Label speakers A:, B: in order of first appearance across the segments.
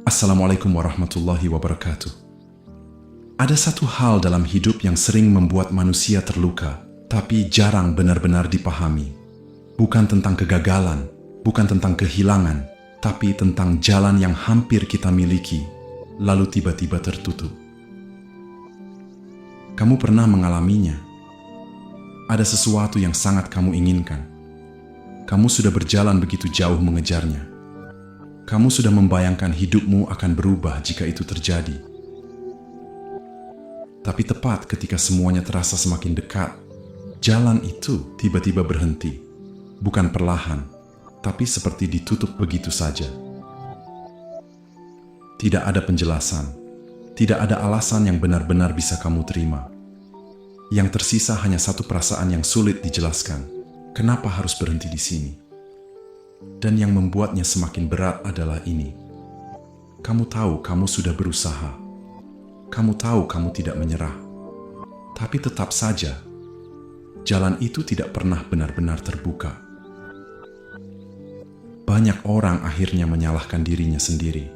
A: Assalamualaikum warahmatullahi wabarakatuh. Ada satu hal dalam hidup yang sering membuat manusia terluka, tapi jarang benar-benar dipahami. Bukan tentang kegagalan, bukan tentang kehilangan, tapi tentang jalan yang hampir kita miliki, lalu tiba-tiba tertutup. Kamu pernah mengalaminya? Ada sesuatu yang sangat kamu inginkan. Kamu sudah berjalan begitu jauh mengejarnya. Kamu sudah membayangkan hidupmu akan berubah jika itu terjadi. Tapi tepat ketika semuanya terasa semakin dekat, jalan itu tiba-tiba berhenti. Bukan perlahan, tapi seperti ditutup begitu saja. Tidak ada penjelasan, tidak ada alasan yang benar-benar bisa kamu terima. Yang tersisa hanya satu perasaan yang sulit dijelaskan. Kenapa harus berhenti di sini? Dan yang membuatnya semakin berat adalah ini. Kamu tahu kamu sudah berusaha. Kamu tahu kamu tidak menyerah. Tapi tetap saja, jalan itu tidak pernah benar-benar terbuka. Banyak orang akhirnya menyalahkan dirinya sendiri.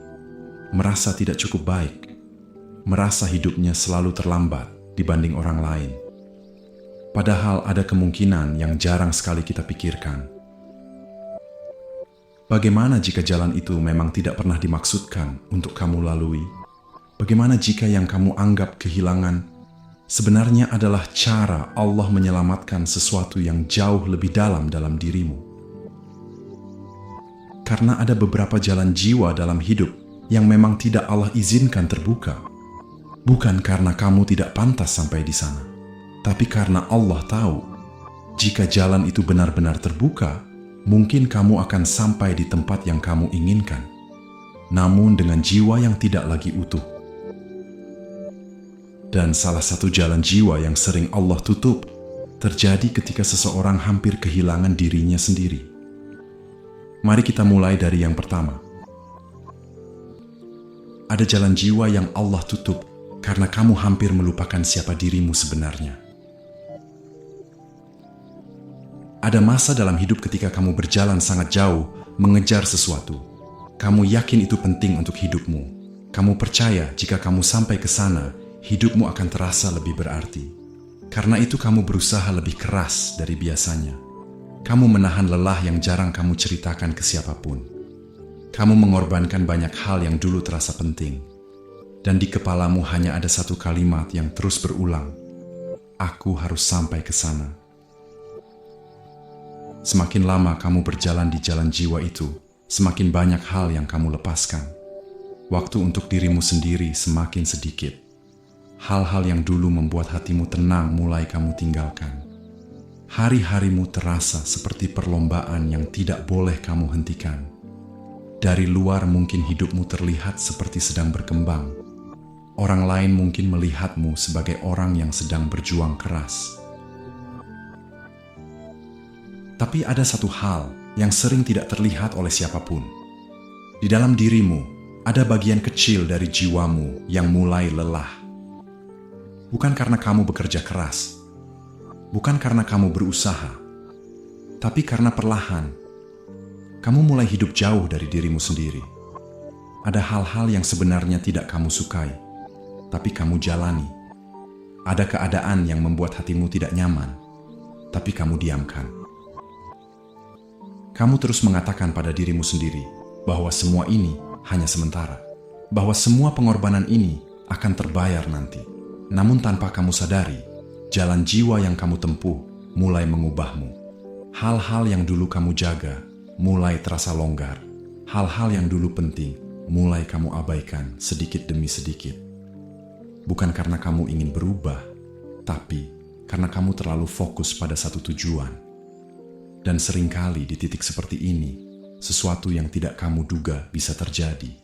A: Merasa tidak cukup baik. Merasa hidupnya selalu terlambat dibanding orang lain. Padahal ada kemungkinan yang jarang sekali kita pikirkan. Bagaimana jika jalan itu memang tidak pernah dimaksudkan untuk kamu lalui? Bagaimana jika yang kamu anggap kehilangan sebenarnya adalah cara Allah menyelamatkan sesuatu yang jauh lebih dalam dirimu? Karena ada beberapa jalan jiwa dalam hidup yang memang tidak Allah izinkan terbuka. Bukan karena kamu tidak pantas sampai di sana, tapi karena Allah tahu jika jalan itu benar-benar terbuka, mungkin kamu akan sampai di tempat yang kamu inginkan, namun dengan jiwa yang tidak lagi utuh. Dan salah satu jalan jiwa yang sering Allah tutup terjadi ketika seseorang hampir kehilangan dirinya sendiri. Mari kita mulai dari yang pertama. Ada jalan jiwa yang Allah tutup karena kamu hampir melupakan siapa dirimu sebenarnya. Ada masa dalam hidup ketika kamu berjalan sangat jauh, mengejar sesuatu. Kamu yakin itu penting untuk hidupmu. Kamu percaya jika kamu sampai ke sana, hidupmu akan terasa lebih berarti. Karena itu kamu berusaha lebih keras dari biasanya. Kamu menahan lelah yang jarang kamu ceritakan ke siapapun. Kamu mengorbankan banyak hal yang dulu terasa penting. Dan di kepalamu hanya ada satu kalimat yang terus berulang. Aku harus sampai ke sana. Semakin lama kamu berjalan di jalan jiwa itu, semakin banyak hal yang kamu lepaskan. Waktu untuk dirimu sendiri semakin sedikit. Hal-hal yang dulu membuat hatimu tenang mulai kamu tinggalkan. Hari-harimu terasa seperti perlombaan yang tidak boleh kamu hentikan. Dari luar mungkin hidupmu terlihat seperti sedang berkembang. Orang lain mungkin melihatmu sebagai orang yang sedang berjuang keras. Tapi ada satu hal yang sering tidak terlihat oleh siapapun. Di dalam dirimu, ada bagian kecil dari jiwamu yang mulai lelah. Bukan karena kamu bekerja keras, bukan karena kamu berusaha, tapi karena perlahan, kamu mulai hidup jauh dari dirimu sendiri. Ada hal-hal yang sebenarnya tidak kamu sukai, tapi kamu jalani. Ada keadaan yang membuat hatimu tidak nyaman, tapi kamu diamkan. Kamu terus mengatakan pada dirimu sendiri bahwa semua ini hanya sementara, bahwa semua pengorbanan ini akan terbayar nanti. Namun tanpa kamu sadari, jalan jiwa yang kamu tempuh mulai mengubahmu. Hal-hal yang dulu kamu jaga mulai terasa longgar. Hal-hal yang dulu penting mulai kamu abaikan sedikit demi sedikit. Bukan karena kamu ingin berubah, tapi karena kamu terlalu fokus pada satu tujuan. Dan seringkali di titik seperti ini, sesuatu yang tidak kamu duga bisa terjadi.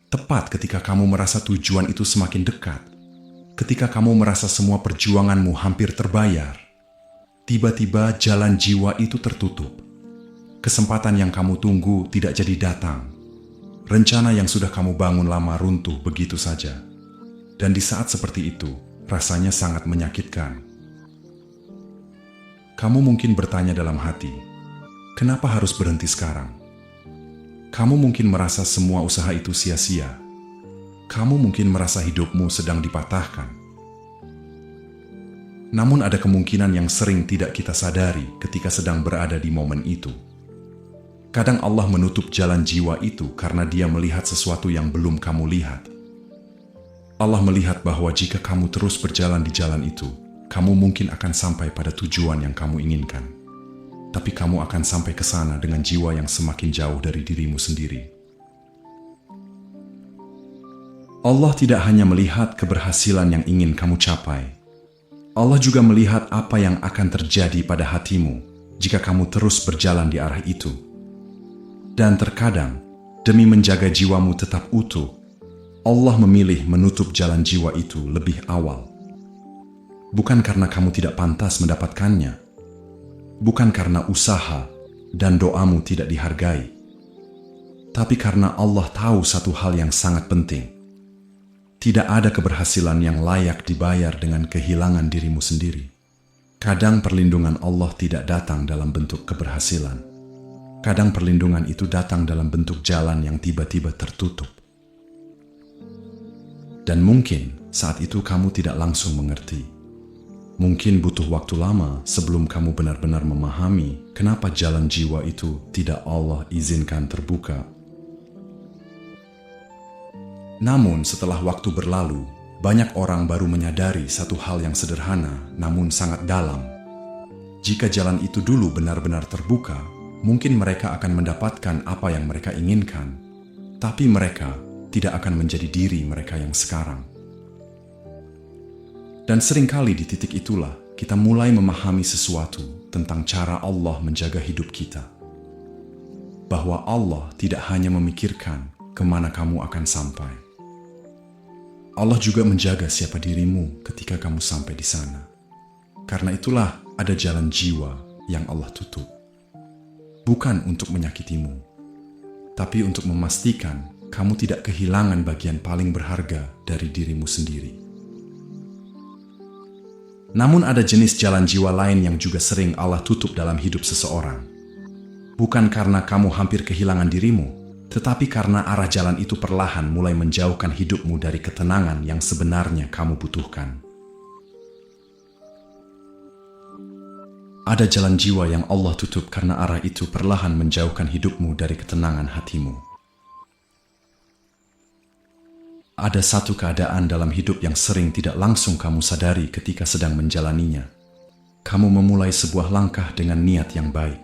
A: Tepat ketika kamu merasa tujuan itu semakin dekat, ketika kamu merasa semua perjuanganmu hampir terbayar, tiba-tiba jalan jiwa itu tertutup. Kesempatan yang kamu tunggu tidak jadi datang. Rencana yang sudah kamu bangun lama runtuh begitu saja. Dan di saat seperti itu, rasanya sangat menyakitkan. Kamu mungkin bertanya dalam hati, kenapa harus berhenti sekarang? Kamu mungkin merasa semua usaha itu sia-sia. Kamu mungkin merasa hidupmu sedang dipatahkan. Namun ada kemungkinan yang sering tidak kita sadari ketika sedang berada di momen itu. Kadang Allah menutup jalan jiwa itu karena Dia melihat sesuatu yang belum kamu lihat. Allah melihat bahwa jika kamu terus berjalan di jalan itu, kamu mungkin akan sampai pada tujuan yang kamu inginkan. Tapi kamu akan sampai ke sana dengan jiwa yang semakin jauh dari dirimu sendiri. Allah tidak hanya melihat keberhasilan yang ingin kamu capai. Allah juga melihat apa yang akan terjadi pada hatimu jika kamu terus berjalan di arah itu. Dan terkadang, demi menjaga jiwamu tetap utuh, Allah memilih menutup jalan jiwa itu lebih awal. Bukan karena kamu tidak pantas mendapatkannya, bukan karena usaha dan doamu tidak dihargai, tapi karena Allah tahu satu hal yang sangat penting. Tidak ada keberhasilan yang layak dibayar dengan kehilangan dirimu sendiri. Kadang perlindungan Allah tidak datang dalam bentuk keberhasilan. Kadang perlindungan itu datang dalam bentuk jalan yang tiba-tiba tertutup. Dan mungkin saat itu kamu tidak langsung mengerti. Mungkin butuh waktu lama sebelum kamu benar-benar memahami kenapa jalan jiwa itu tidak Allah izinkan terbuka. Namun setelah waktu berlalu, banyak orang baru menyadari satu hal yang sederhana namun sangat dalam. Jika jalan itu dulu benar-benar terbuka, mungkin mereka akan mendapatkan apa yang mereka inginkan, tapi mereka tidak akan menjadi diri mereka yang sekarang. Dan seringkali di titik itulah kita mulai memahami sesuatu tentang cara Allah menjaga hidup kita. Bahwa Allah tidak hanya memikirkan kemana kamu akan sampai. Allah juga menjaga siapa dirimu ketika kamu sampai di sana. Karena itulah ada jalan jiwa yang Allah tutup. Bukan untuk menyakitimu, tapi untuk memastikan kamu tidak kehilangan bagian paling berharga dari dirimu sendiri. Namun ada jenis jalan jiwa lain yang juga sering Allah tutup dalam hidup seseorang. Bukan karena kamu hampir kehilangan dirimu, tetapi karena arah jalan itu perlahan mulai menjauhkan hidupmu dari ketenangan yang sebenarnya kamu butuhkan. Ada jalan jiwa yang Allah tutup karena arah itu perlahan menjauhkan hidupmu dari ketenangan hatimu. Ada satu keadaan dalam hidup yang sering tidak langsung kamu sadari ketika sedang menjalaninya. Kamu memulai sebuah langkah dengan niat yang baik.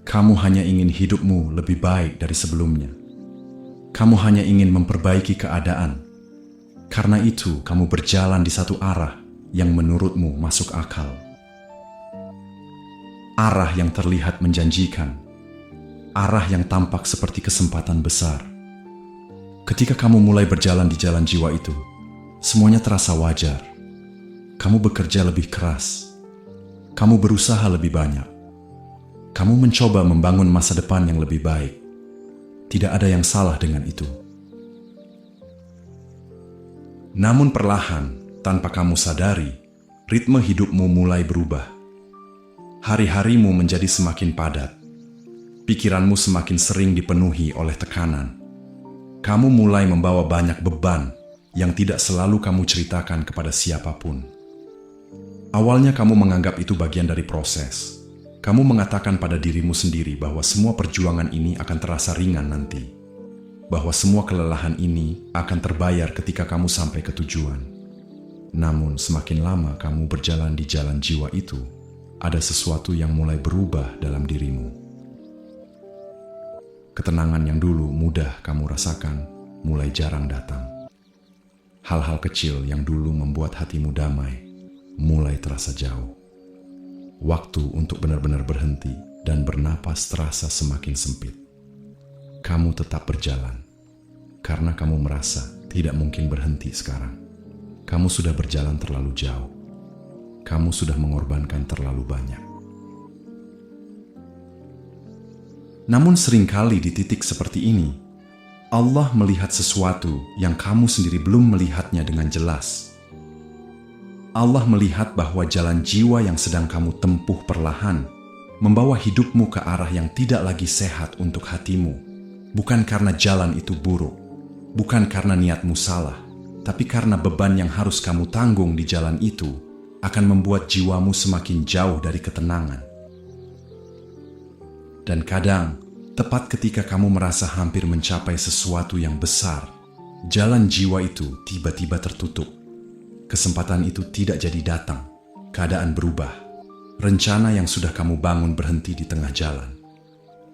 A: Kamu hanya ingin hidupmu lebih baik dari sebelumnya. Kamu hanya ingin memperbaiki keadaan. Karena itu, kamu berjalan di satu arah yang menurutmu masuk akal. Arah yang terlihat menjanjikan. Arah yang tampak seperti kesempatan besar. Ketika kamu mulai berjalan di jalan jiwa itu, semuanya terasa wajar. Kamu bekerja lebih keras. Kamu berusaha lebih banyak. Kamu mencoba membangun masa depan yang lebih baik. Tidak ada yang salah dengan itu. Namun perlahan, tanpa kamu sadari, ritme hidupmu mulai berubah. Hari-harimu menjadi semakin padat. Pikiranmu semakin sering dipenuhi oleh tekanan. Kamu mulai membawa banyak beban yang tidak selalu kamu ceritakan kepada siapapun. Awalnya kamu menganggap itu bagian dari proses. Kamu mengatakan pada dirimu sendiri bahwa semua perjuangan ini akan terasa ringan nanti. Bahwa semua kelelahan ini akan terbayar ketika kamu sampai ke tujuan. Namun semakin lama kamu berjalan di jalan jiwa itu, ada sesuatu yang mulai berubah dalam dirimu. Ketenangan yang dulu mudah kamu rasakan mulai jarang datang. Hal-hal kecil yang dulu membuat hatimu damai mulai terasa jauh. Waktu untuk benar-benar berhenti dan bernapas terasa semakin sempit. Kamu tetap berjalan, karena kamu merasa tidak mungkin berhenti sekarang. Kamu sudah berjalan terlalu jauh. Kamu sudah mengorbankan terlalu banyak. Namun seringkali di titik seperti ini, Allah melihat sesuatu yang kamu sendiri belum melihatnya dengan jelas. Allah melihat bahwa jalan jiwa yang sedang kamu tempuh perlahan membawa hidupmu ke arah yang tidak lagi sehat untuk hatimu. Bukan karena jalan itu buruk, bukan karena niatmu salah, tapi karena beban yang harus kamu tanggung di jalan itu akan membuat jiwamu semakin jauh dari ketenangan. Dan kadang, tepat ketika kamu merasa hampir mencapai sesuatu yang besar, jalan jiwa itu tiba-tiba tertutup. Kesempatan itu tidak jadi datang, keadaan berubah, rencana yang sudah kamu bangun berhenti di tengah jalan.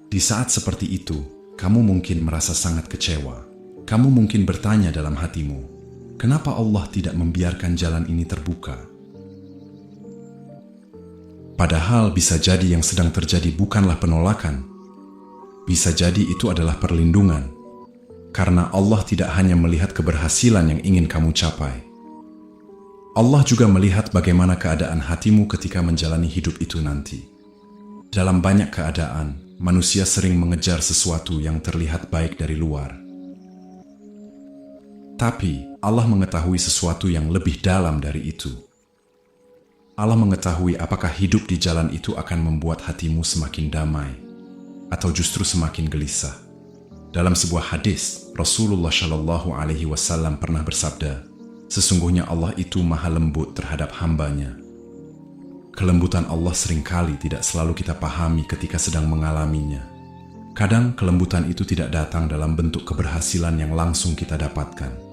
A: Di saat seperti itu, kamu mungkin merasa sangat kecewa. Kamu mungkin bertanya dalam hatimu, kenapa Allah tidak membiarkan jalan ini terbuka? Padahal bisa jadi yang sedang terjadi bukanlah penolakan. Bisa jadi itu adalah perlindungan. Karena Allah tidak hanya melihat keberhasilan yang ingin kamu capai. Allah juga melihat bagaimana keadaan hatimu ketika menjalani hidup itu nanti. Dalam banyak keadaan, manusia sering mengejar sesuatu yang terlihat baik dari luar. Tapi Allah mengetahui sesuatu yang lebih dalam dari itu. Allah mengetahui apakah hidup di jalan itu akan membuat hatimu semakin damai atau justru semakin gelisah. Dalam sebuah hadis, Rasulullah Shallallahu Alaihi Wasallam pernah bersabda, sesungguhnya Allah itu maha lembut terhadap hambanya. Kelembutan Allah seringkali tidak selalu kita pahami ketika sedang mengalaminya. Kadang kelembutan itu tidak datang dalam bentuk keberhasilan yang langsung kita dapatkan.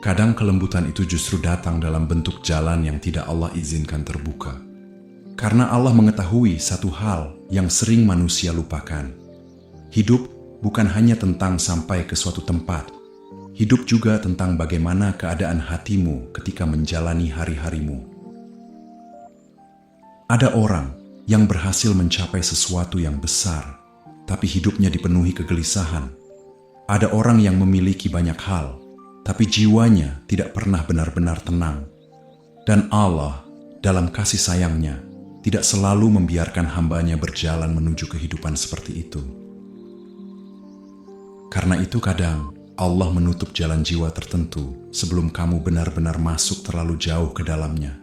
A: Kadang kelembutan itu justru datang dalam bentuk jalan yang tidak Allah izinkan terbuka. Karena Allah mengetahui satu hal yang sering manusia lupakan. Hidup bukan hanya tentang sampai ke suatu tempat. Hidup juga tentang bagaimana keadaan hatimu ketika menjalani hari-harimu. Ada orang yang berhasil mencapai sesuatu yang besar, tapi hidupnya dipenuhi kegelisahan. Ada orang yang memiliki banyak hal, tapi jiwanya tidak pernah benar-benar tenang. Dan Allah, dalam kasih sayangnya, tidak selalu membiarkan hambanya berjalan menuju kehidupan seperti itu. Karena itu kadang, Allah menutup jalan jiwa tertentu sebelum kamu benar-benar masuk terlalu jauh ke dalamnya.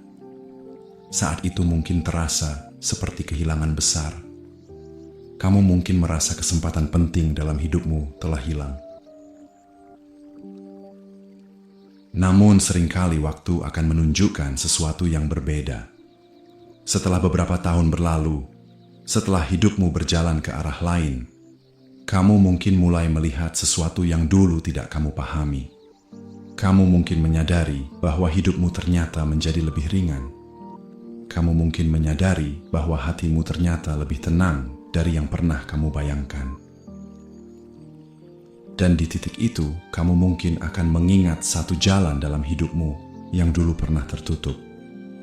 A: Saat itu mungkin terasa seperti kehilangan besar. Kamu mungkin merasa kesempatan penting dalam hidupmu telah hilang. Namun seringkali waktu akan menunjukkan sesuatu yang berbeda. Setelah beberapa tahun berlalu, setelah hidupmu berjalan ke arah lain, kamu mungkin mulai melihat sesuatu yang dulu tidak kamu pahami. Kamu mungkin menyadari bahwa hidupmu ternyata menjadi lebih ringan. Kamu mungkin menyadari bahwa hatimu ternyata lebih tenang dari yang pernah kamu bayangkan. Dan di titik itu, kamu mungkin akan mengingat satu jalan dalam hidupmu yang dulu pernah tertutup.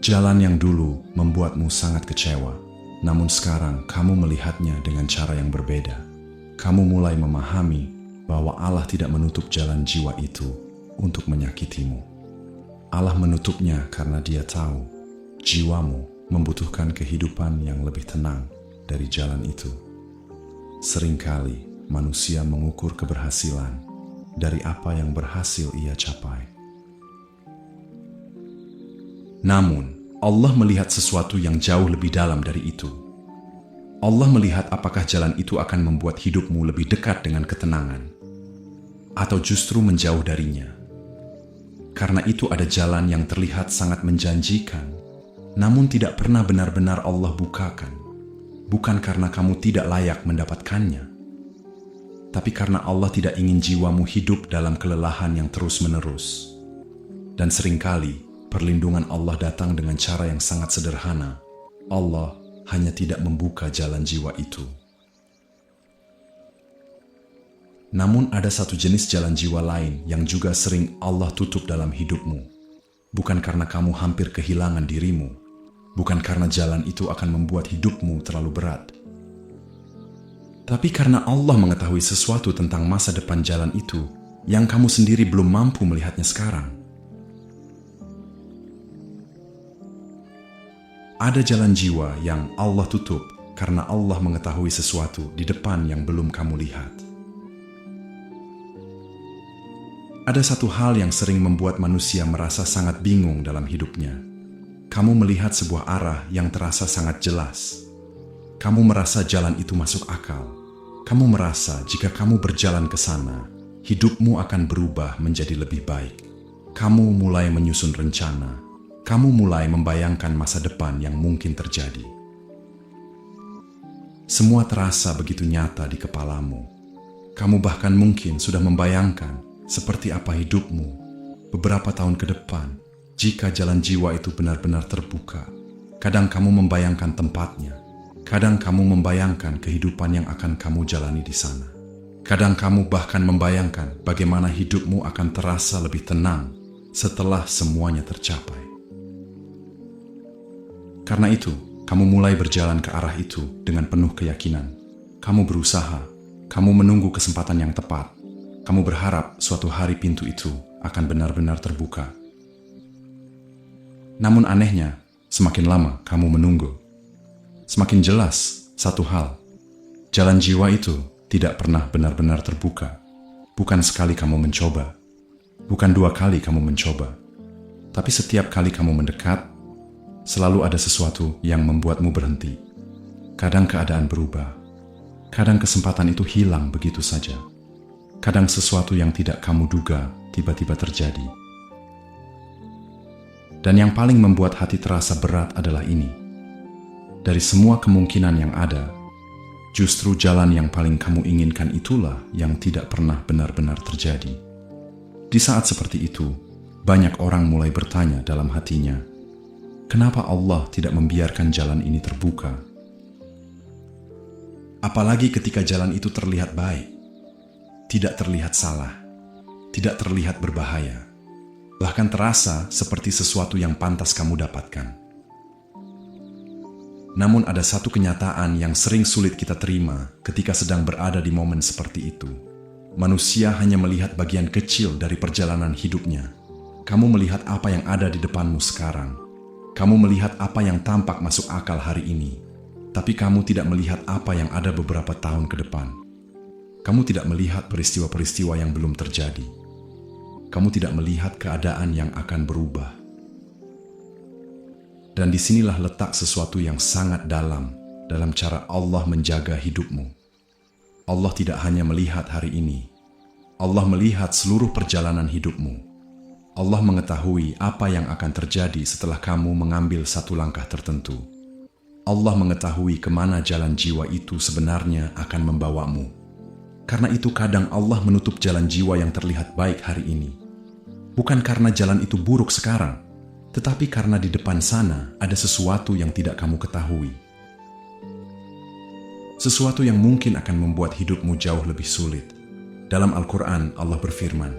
A: Jalan yang dulu membuatmu sangat kecewa, namun sekarang kamu melihatnya dengan cara yang berbeda. Kamu mulai memahami bahwa Allah tidak menutup jalan jiwa itu untuk menyakitimu. Allah menutupnya karena Dia tahu jiwamu membutuhkan kehidupan yang lebih tenang dari jalan itu. Seringkali manusia mengukur keberhasilan dari apa yang berhasil ia capai. Namun, Allah melihat sesuatu yang jauh lebih dalam dari itu. Allah melihat apakah jalan itu akan membuat hidupmu lebih dekat dengan ketenangan, atau justru menjauh darinya. Karena itu ada jalan yang terlihat sangat menjanjikan, namun tidak pernah benar-benar Allah bukakan. Bukan karena kamu tidak layak mendapatkannya, tapi karena Allah tidak ingin jiwamu hidup dalam kelelahan yang terus-menerus. Dan seringkali, perlindungan Allah datang dengan cara yang sangat sederhana. Allah hanya tidak membuka jalan jiwa itu. Namun ada satu jenis jalan jiwa lain yang juga sering Allah tutup dalam hidupmu. Bukan karena kamu hampir kehilangan dirimu. Bukan karena jalan itu akan membuat hidupmu terlalu berat. Tapi karena Allah mengetahui sesuatu tentang masa depan jalan itu yang kamu sendiri belum mampu melihatnya sekarang. Ada jalan jiwa yang Allah tutup karena Allah mengetahui sesuatu di depan yang belum kamu lihat. Ada satu hal yang sering membuat manusia merasa sangat bingung dalam hidupnya. Kamu melihat sebuah arah yang terasa sangat jelas. Kamu merasa jalan itu masuk akal. Kamu merasa jika kamu berjalan ke sana, hidupmu akan berubah menjadi lebih baik. Kamu mulai menyusun rencana. Kamu mulai membayangkan masa depan yang mungkin terjadi. Semua terasa begitu nyata di kepalamu. Kamu bahkan mungkin sudah membayangkan seperti apa hidupmu beberapa tahun ke depan jika jalan jiwa itu benar-benar terbuka. Kadang kamu membayangkan tempatnya. Kadang kamu membayangkan kehidupan yang akan kamu jalani di sana. Kadang kamu bahkan membayangkan bagaimana hidupmu akan terasa lebih tenang setelah semuanya tercapai. Karena itu, kamu mulai berjalan ke arah itu dengan penuh keyakinan. Kamu berusaha, kamu menunggu kesempatan yang tepat. Kamu berharap suatu hari pintu itu akan benar-benar terbuka. Namun anehnya, semakin lama kamu menunggu, semakin jelas satu hal. Jalan jiwa itu tidak pernah benar-benar terbuka. Bukan sekali kamu mencoba, bukan 2 kali kamu mencoba, tapi setiap kali kamu mendekat, selalu ada sesuatu yang membuatmu berhenti. Kadang keadaan berubah, kadang kesempatan itu hilang begitu saja. Kadang sesuatu yang tidak kamu duga tiba-tiba terjadi. Dan yang paling membuat hati terasa berat adalah ini. Dari semua kemungkinan yang ada, justru jalan yang paling kamu inginkan itulah yang tidak pernah benar-benar terjadi. Di saat seperti itu, banyak orang mulai bertanya dalam hatinya, kenapa Allah tidak membiarkan jalan ini terbuka? Apalagi ketika jalan itu terlihat baik, tidak terlihat salah, tidak terlihat berbahaya, bahkan terasa seperti sesuatu yang pantas kamu dapatkan. Namun ada satu kenyataan yang sering sulit kita terima ketika sedang berada di momen seperti itu. Manusia hanya melihat bagian kecil dari perjalanan hidupnya. Kamu melihat apa yang ada di depanmu sekarang. Kamu melihat apa yang tampak masuk akal hari ini. Tapi kamu tidak melihat apa yang ada beberapa tahun ke depan. Kamu tidak melihat peristiwa-peristiwa yang belum terjadi. Kamu tidak melihat keadaan yang akan berubah. Dan disinilah letak sesuatu yang sangat dalam cara Allah menjaga hidupmu. Allah tidak hanya melihat hari ini. Allah melihat seluruh perjalanan hidupmu. Allah mengetahui apa yang akan terjadi setelah kamu mengambil satu langkah tertentu. Allah mengetahui kemana jalan jiwa itu sebenarnya akan membawamu. Karena itu kadang Allah menutup jalan jiwa yang terlihat baik hari ini. Bukan karena jalan itu buruk sekarang, tetapi karena di depan sana ada sesuatu yang tidak kamu ketahui. Sesuatu yang mungkin akan membuat hidupmu jauh lebih sulit. Dalam Al-Quran, Allah berfirman,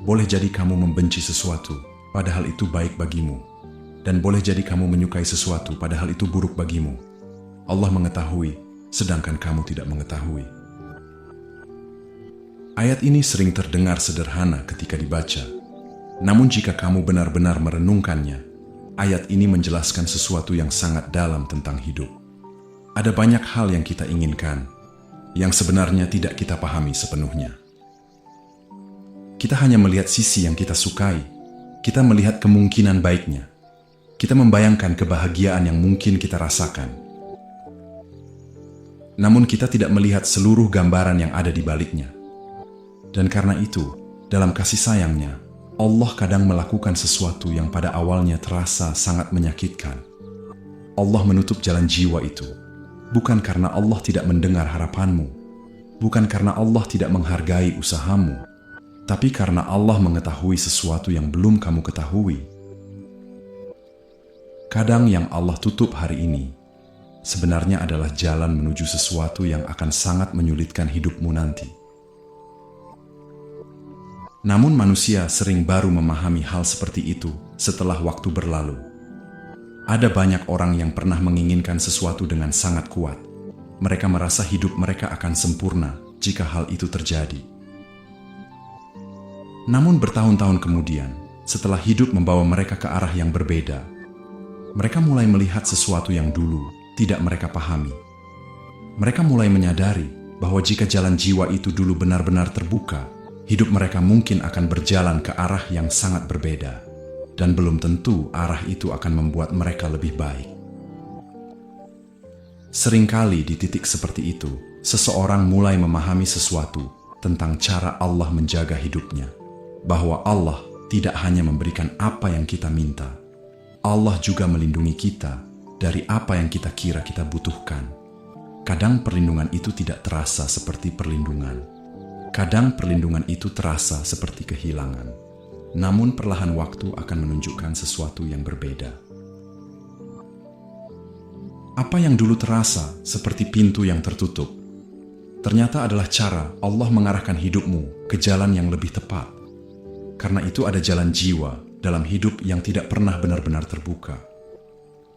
A: boleh jadi kamu membenci sesuatu, padahal itu baik bagimu. Dan boleh jadi kamu menyukai sesuatu, padahal itu buruk bagimu. Allah mengetahui, sedangkan kamu tidak mengetahui. Ayat ini sering terdengar sederhana ketika dibaca. Namun jika kamu benar-benar merenungkannya, ayat ini menjelaskan sesuatu yang sangat dalam tentang hidup. Ada banyak hal yang kita inginkan, yang sebenarnya tidak kita pahami sepenuhnya. Kita hanya melihat sisi yang kita sukai, kita melihat kemungkinan baiknya, kita membayangkan kebahagiaan yang mungkin kita rasakan. Namun kita tidak melihat seluruh gambaran yang ada di baliknya. Dan karena itu, dalam kasih sayangnya, Allah kadang melakukan sesuatu yang pada awalnya terasa sangat menyakitkan. Allah menutup jalan jiwa itu, bukan karena Allah tidak mendengar harapanmu, bukan karena Allah tidak menghargai usahamu, tapi karena Allah mengetahui sesuatu yang belum kamu ketahui. Kadang yang Allah tutup hari ini, sebenarnya adalah jalan menuju sesuatu yang akan sangat menyulitkan hidupmu nanti. Namun manusia sering baru memahami hal seperti itu setelah waktu berlalu. Ada banyak orang yang pernah menginginkan sesuatu dengan sangat kuat. Mereka merasa hidup mereka akan sempurna jika hal itu terjadi. Namun bertahun-tahun kemudian, setelah hidup membawa mereka ke arah yang berbeda, mereka mulai melihat sesuatu yang dulu tidak mereka pahami. Mereka mulai menyadari bahwa jika jalan jiwa itu dulu benar-benar terbuka, hidup mereka mungkin akan berjalan ke arah yang sangat berbeda, dan belum tentu arah itu akan membuat mereka lebih baik. Seringkali di titik seperti itu, seseorang mulai memahami sesuatu tentang cara Allah menjaga hidupnya, bahwa Allah tidak hanya memberikan apa yang kita minta, Allah juga melindungi kita dari apa yang kita kira kita butuhkan. Kadang perlindungan itu tidak terasa seperti perlindungan. Kadang perlindungan itu terasa seperti kehilangan. Namun perlahan waktu akan menunjukkan sesuatu yang berbeda. Apa yang dulu terasa seperti pintu yang tertutup, ternyata adalah cara Allah mengarahkan hidupmu ke jalan yang lebih tepat. Karena itu ada jalan jiwa dalam hidup yang tidak pernah benar-benar terbuka.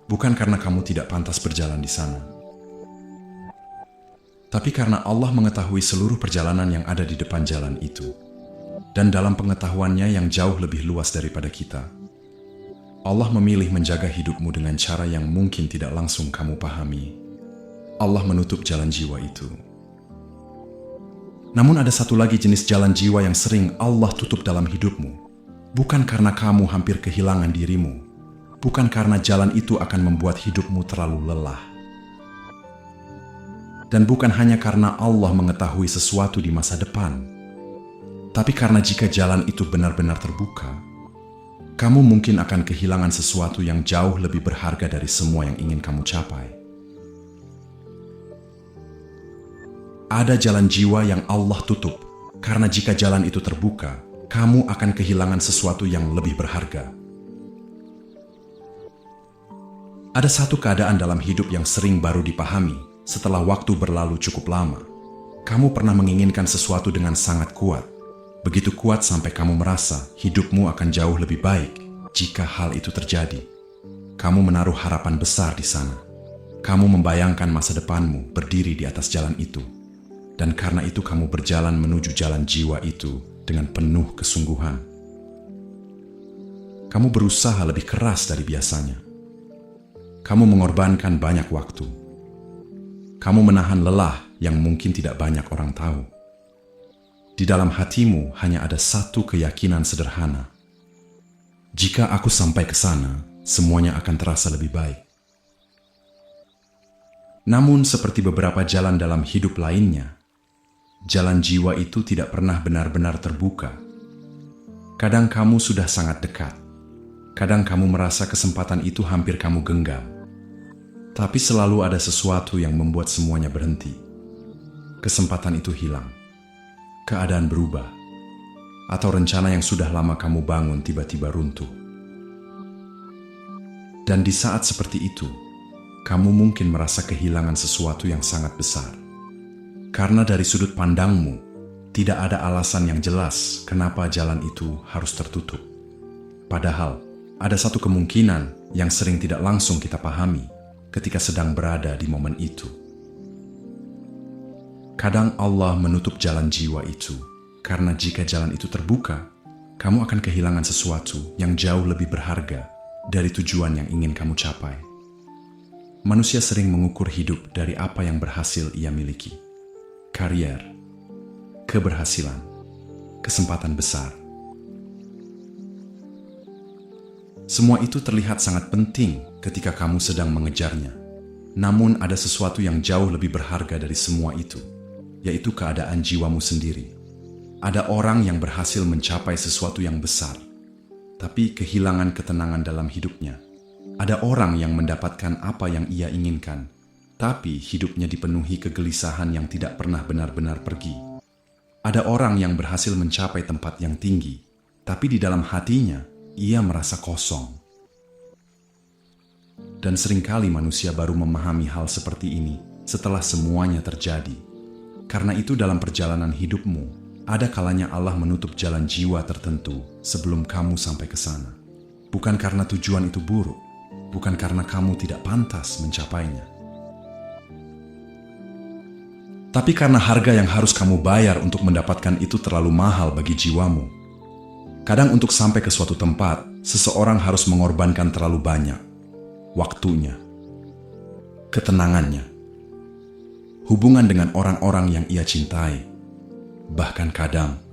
A: Bukan karena kamu tidak pantas berjalan di sana, tapi karena Allah mengetahui seluruh perjalanan yang ada di depan jalan itu. Dan dalam pengetahuannya yang jauh lebih luas daripada kita, Allah memilih menjaga hidupmu dengan cara yang mungkin tidak langsung kamu pahami. Allah menutup jalan jiwa itu. Namun ada satu lagi jenis jalan jiwa yang sering Allah tutup dalam hidupmu. Bukan karena kamu hampir kehilangan dirimu. Bukan karena jalan itu akan membuat hidupmu terlalu lelah. Dan bukan hanya karena Allah mengetahui sesuatu di masa depan. Tapi karena jika jalan itu benar-benar terbuka, kamu mungkin akan kehilangan sesuatu yang jauh lebih berharga dari semua yang ingin kamu capai. Ada jalan jiwa yang Allah tutup, karena jika jalan itu terbuka, kamu akan kehilangan sesuatu yang lebih berharga. Ada satu keadaan dalam hidup yang sering baru dipahami setelah waktu berlalu cukup lama. Kamu pernah menginginkan sesuatu dengan sangat kuat. Begitu kuat sampai kamu merasa hidupmu akan jauh lebih baik jika hal itu terjadi. Kamu menaruh harapan besar di sana. Kamu membayangkan masa depanmu berdiri di atas jalan itu. Dan karena itu kamu berjalan menuju jalan jiwa itu dengan penuh kesungguhan. Kamu berusaha lebih keras dari biasanya. Kamu mengorbankan banyak waktu. Kamu menahan lelah yang mungkin tidak banyak orang tahu. Di dalam hatimu hanya ada satu keyakinan sederhana. Jika aku sampai ke sana, semuanya akan terasa lebih baik. Namun seperti beberapa jalan dalam hidup lainnya, jalan jiwa itu tidak pernah benar-benar terbuka. Kadang kamu sudah sangat dekat. Kadang kamu merasa kesempatan itu hampir kamu genggam. Tapi selalu ada sesuatu yang membuat semuanya berhenti. Kesempatan itu hilang. Keadaan berubah. Atau rencana yang sudah lama kamu bangun tiba-tiba runtuh. Dan di saat seperti itu, kamu mungkin merasa kehilangan sesuatu yang sangat besar. Karena dari sudut pandangmu, tidak ada alasan yang jelas kenapa jalan itu harus tertutup. Padahal, ada satu kemungkinan yang sering tidak langsung kita pahami ketika sedang berada di momen itu. Kadang Allah menutup jalan jiwa itu, karena jika jalan itu terbuka, kamu akan kehilangan sesuatu yang jauh lebih berharga dari tujuan yang ingin kamu capai. Manusia sering mengukur hidup dari apa yang berhasil ia miliki. Karier, keberhasilan, kesempatan besar. Semua itu terlihat sangat penting ketika kamu sedang mengejarnya. Namun ada sesuatu yang jauh lebih berharga dari semua itu, yaitu keadaan jiwamu sendiri. Ada orang yang berhasil mencapai sesuatu yang besar, tapi kehilangan ketenangan dalam hidupnya. Ada orang yang mendapatkan apa yang ia inginkan, tapi hidupnya dipenuhi kegelisahan yang tidak pernah benar-benar pergi. Ada orang yang berhasil mencapai tempat yang tinggi, tapi di dalam hatinya, ia merasa kosong. Dan seringkali manusia baru memahami hal seperti ini setelah semuanya terjadi. Karena itu dalam perjalanan hidupmu, ada kalanya Allah menutup jalan jiwa tertentu sebelum kamu sampai ke sana. Bukan karena tujuan itu buruk, bukan karena kamu tidak pantas mencapainya. Tapi karena harga yang harus kamu bayar untuk mendapatkan itu terlalu mahal bagi jiwamu. Kadang untuk sampai ke suatu tempat, seseorang harus mengorbankan terlalu banyak. Waktunya, ketenangannya, hubungan dengan orang-orang yang ia cintai. Bahkan kadang,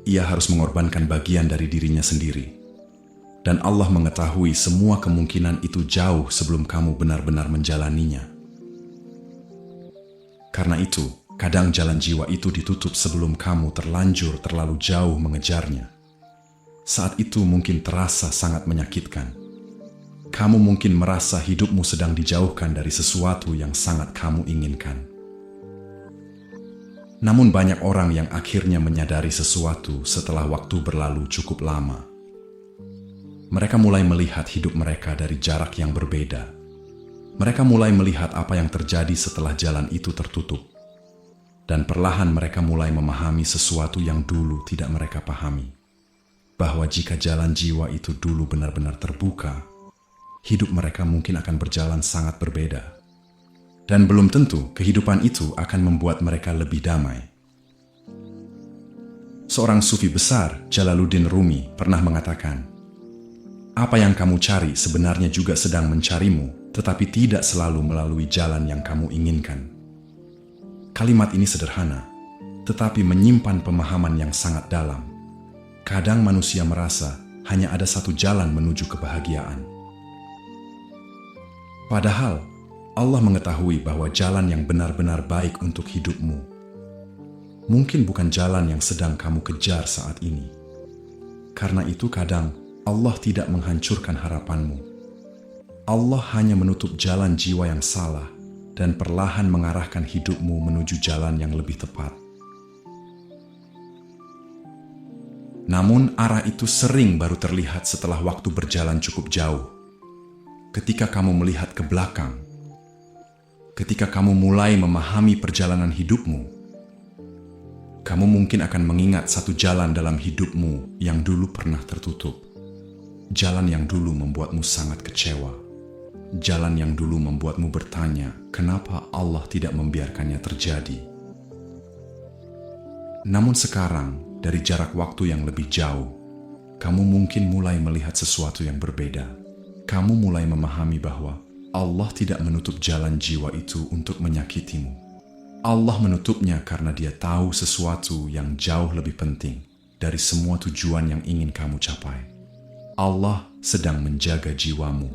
A: ia harus mengorbankan bagian dari dirinya sendiri. Dan Allah mengetahui semua kemungkinan itu jauh sebelum kamu benar-benar menjalaninya. Karena itu, kadang jalan jiwa itu ditutup sebelum kamu terlanjur terlalu jauh mengejarnya. Saat itu mungkin terasa sangat menyakitkan. Kamu mungkin merasa hidupmu sedang dijauhkan dari sesuatu yang sangat kamu inginkan. Namun banyak orang yang akhirnya menyadari sesuatu setelah waktu berlalu cukup lama. Mereka mulai melihat hidup mereka dari jarak yang berbeda. Mereka mulai melihat apa yang terjadi setelah jalan itu tertutup. Dan perlahan mereka mulai memahami sesuatu yang dulu tidak mereka pahami. Bahwa jika jalan jiwa itu dulu benar-benar terbuka, hidup mereka mungkin akan berjalan sangat berbeda. Dan belum tentu kehidupan itu akan membuat mereka lebih damai. Seorang sufi besar, Jalaluddin Rumi, pernah mengatakan, "Apa yang kamu cari sebenarnya juga sedang mencarimu, tetapi tidak selalu melalui jalan yang kamu inginkan." Kalimat ini sederhana, tetapi menyimpan pemahaman yang sangat dalam. Kadang manusia merasa hanya ada satu jalan menuju kebahagiaan. Padahal, Allah mengetahui bahwa jalan yang benar-benar baik untuk hidupmu mungkin bukan jalan yang sedang kamu kejar saat ini. Karena itu kadang Allah tidak menghancurkan harapanmu. Allah hanya menutup jalan jiwa yang salah dan perlahan mengarahkan hidupmu menuju jalan yang lebih tepat. Namun arah itu sering baru terlihat setelah waktu berjalan cukup jauh. Ketika kamu melihat ke belakang, ketika kamu mulai memahami perjalanan hidupmu, kamu mungkin akan mengingat satu jalan dalam hidupmu yang dulu pernah tertutup. Jalan yang dulu membuatmu sangat kecewa. Jalan yang dulu membuatmu bertanya, kenapa Allah tidak membiarkannya terjadi? Namun sekarang, dari jarak waktu yang lebih jauh, kamu mungkin mulai melihat sesuatu yang berbeda. Kamu mulai memahami bahwa Allah tidak menutup jalan jiwa itu untuk menyakitimu. Allah menutupnya karena Dia tahu sesuatu yang jauh lebih penting dari semua tujuan yang ingin kamu capai. Allah sedang menjaga jiwamu.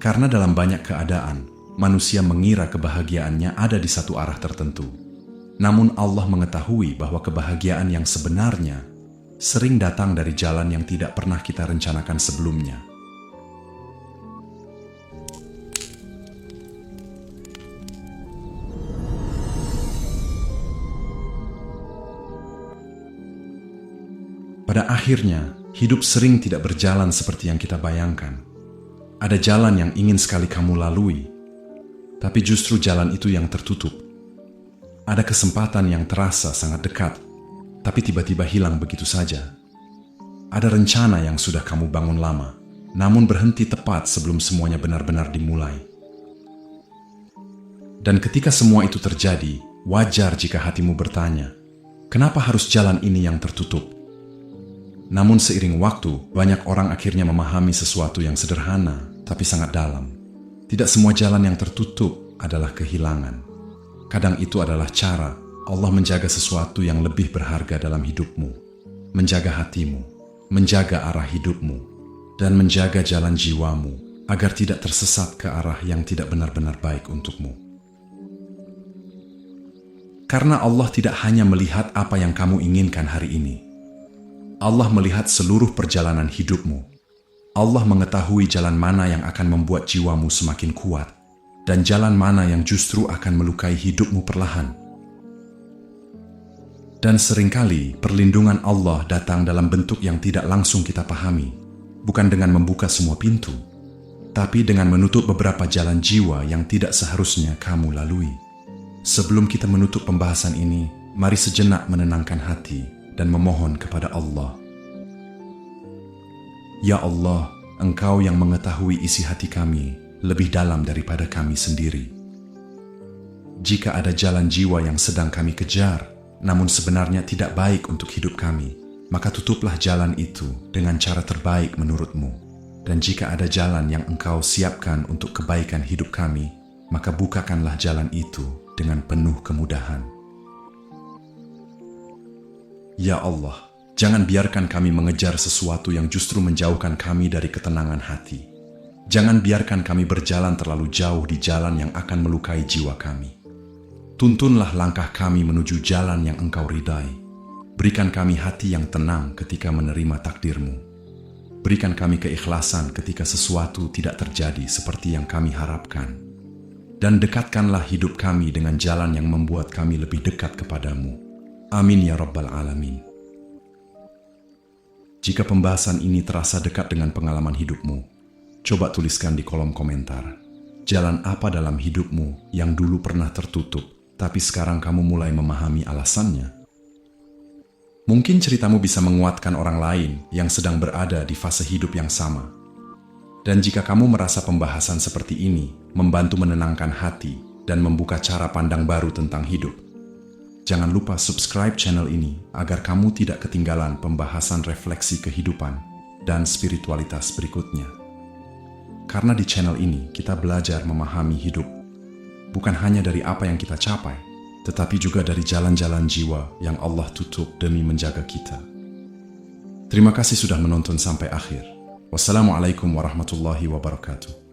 A: Karena dalam banyak keadaan, manusia mengira kebahagiaannya ada di satu arah tertentu. Namun Allah mengetahui bahwa kebahagiaan yang sebenarnya sering datang dari jalan yang tidak pernah kita rencanakan sebelumnya. Pada akhirnya, hidup sering tidak berjalan seperti yang kita bayangkan. Ada jalan yang ingin sekali kamu lalui, tapi justru jalan itu yang tertutup. Ada kesempatan yang terasa sangat dekat, tapi tiba-tiba hilang begitu saja. Ada rencana yang sudah kamu bangun lama, namun berhenti tepat sebelum semuanya benar-benar dimulai. Dan ketika semua itu terjadi, wajar jika hatimu bertanya, kenapa harus jalan ini yang tertutup? Namun seiring waktu, banyak orang akhirnya memahami sesuatu yang sederhana, tapi sangat dalam. Tidak semua jalan yang tertutup adalah kehilangan. Kadang itu adalah cara Allah menjaga sesuatu yang lebih berharga dalam hidupmu, menjaga hatimu, menjaga arah hidupmu, dan menjaga jalan jiwamu agar tidak tersesat ke arah yang tidak benar-benar baik untukmu. Karena Allah tidak hanya melihat apa yang kamu inginkan hari ini. Allah melihat seluruh perjalanan hidupmu. Allah mengetahui jalan mana yang akan membuat jiwamu semakin kuat, dan jalan mana yang justru akan melukai hidupmu perlahan. Dan seringkali perlindungan Allah datang dalam bentuk yang tidak langsung kita pahami, bukan dengan membuka semua pintu, tapi dengan menutup beberapa jalan jiwa yang tidak seharusnya kamu lalui. Sebelum kita menutup pembahasan ini, mari sejenak menenangkan hati dan memohon kepada Allah. Ya Allah, Engkau yang mengetahui isi hati kami lebih dalam daripada kami sendiri. Jika ada jalan jiwa yang sedang kami kejar, namun sebenarnya tidak baik untuk hidup kami, maka tutuplah jalan itu dengan cara terbaik menurut-Mu. Dan jika ada jalan yang Engkau siapkan untuk kebaikan hidup kami, maka bukakanlah jalan itu dengan penuh kemudahan. Ya Allah, jangan biarkan kami mengejar sesuatu yang justru menjauhkan kami dari ketenangan hati. Jangan biarkan kami berjalan terlalu jauh di jalan yang akan melukai jiwa kami. Tuntunlah langkah kami menuju jalan yang Engkau ridai. Berikan kami hati yang tenang ketika menerima takdir-Mu. Berikan kami keikhlasan ketika sesuatu tidak terjadi seperti yang kami harapkan. Dan dekatkanlah hidup kami dengan jalan yang membuat kami lebih dekat kepadamu. Amin ya Rabbal Alamin. Jika pembahasan ini terasa dekat dengan pengalaman hidupmu, coba tuliskan di kolom komentar. Jalan apa dalam hidupmu yang dulu pernah tertutup, tapi sekarang kamu mulai memahami alasannya? Mungkin ceritamu bisa menguatkan orang lain yang sedang berada di fase hidup yang sama. Dan jika kamu merasa pembahasan seperti ini membantu menenangkan hati dan membuka cara pandang baru tentang hidup, jangan lupa subscribe channel ini agar kamu tidak ketinggalan pembahasan refleksi kehidupan dan spiritualitas berikutnya. Karena di channel ini kita belajar memahami hidup, bukan hanya dari apa yang kita capai, tetapi juga dari jalan-jalan jiwa yang Allah tutup demi menjaga kita. Terima kasih sudah menonton sampai akhir. Wassalamualaikum warahmatullahi wabarakatuh.